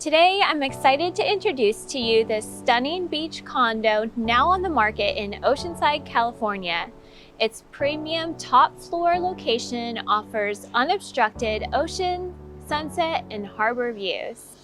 Today, I'm excited to introduce to you this stunning beach condo now on the market in Oceanside, California. Its premium top floor location offers unobstructed ocean, sunset, and harbor views.